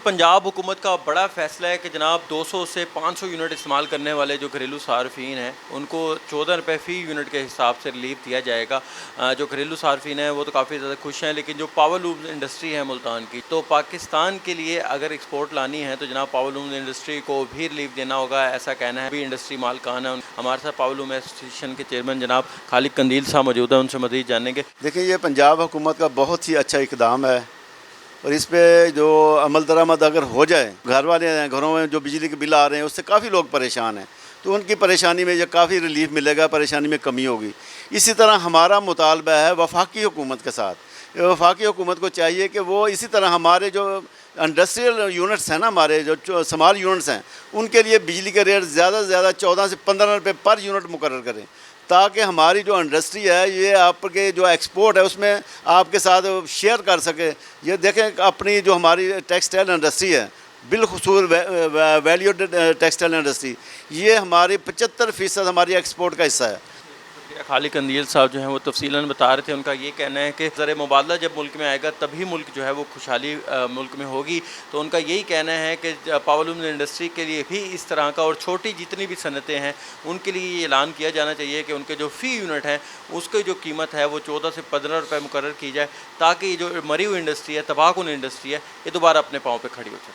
पंजाब हुकूमत का बड़ा फैसला है कि जनाब 200 से 500 यूनिट इस्तेमाल करने वाले जो घरेलू सार्फिन हैं उनको 14 रुपये फ़ी यूनिट के हिसाब से रिलीफ दिया जाएगा। जो घरेलू सार्फिन हैं वो तो काफ़ी ज़्यादा खुश हैं, लेकिन जो पावर लूम इंडस्ट्री है मुल्तान की, तो पाकिस्तान के लिए अगर एक्सपोर्ट लानी है तो जनाब पावर लूम इंडस्ट्री को भी रिलीफ देना होगा, ऐसा कहना है। भी इंडस्ट्री मालकान है। हमारे साथ पावर लूम एसोसिएशन के चेयरमैन जनाब खालिद कंदील साहब मौजूद हैं, उनसे मज़ीद जानेंगे। देखिए, ये पंजाब हुकूमत का बहुत ही अच्छा इकदाम है और इस पे जो अमल दरामद अगर हो जाए, घर वाले हैं, घरों में जो बिजली के बिल आ रहे हैं उससे काफ़ी लोग परेशान हैं, तो उनकी परेशानी में जो काफ़ी रिलीफ मिलेगा, परेशानी में कमी होगी। इसी तरह हमारा मुतालबा है वफाकी हुकूमत के साथ। वफाकी हुकूमत को चाहिए कि वो इसी तरह हमारे जो इंडस्ट्रियल यूनिट्स हैं ना, हमारे जो स्मॉल यूनिट्स हैं, उनके लिए बिजली के रेट ज़्यादा से ज़्यादा 14 से 15 रुपये पर यूनिट मुकर्रर करें, ताकि हमारी जो इंडस्ट्री है ये आपके जो एक्सपोर्ट है उसमें आपके साथ शेयर कर सके। ये देखें अपनी जो हमारी टेक्सटाइल इंडस्ट्री है, बिलखुसूस वैल्यूड टेक्सटाइल इंडस्ट्री, ये हमारी 75% हमारी एक्सपोर्ट का हिस्सा है। खालिद कंदील साहब जो हैं वो तफसीलन बता रहे थे। उनका ये कहना है कि ज़र मुबादला जब मुल्क में आएगा तभी मुल्क जो है वो खुशहाली मुल्क में होगी। तो उनका यही कहना है कि पावर लूम इंडस्ट्री के लिए भी इस तरह का और छोटी जितनी भी सनतें हैं उनके लिए ये ऐलान किया जाना चाहिए कि उनके जो फ़ी यूनिट हैं उसकी जो कीमत है वो 14 से 15 रुपये मुकर्रर की जाए, ताकि ये जो मरी हुई इंडस्ट्री है, तबाहकुन इंडस्ट्री है, ये दोबारा अपने पाँव पर खड़ी हो जाए।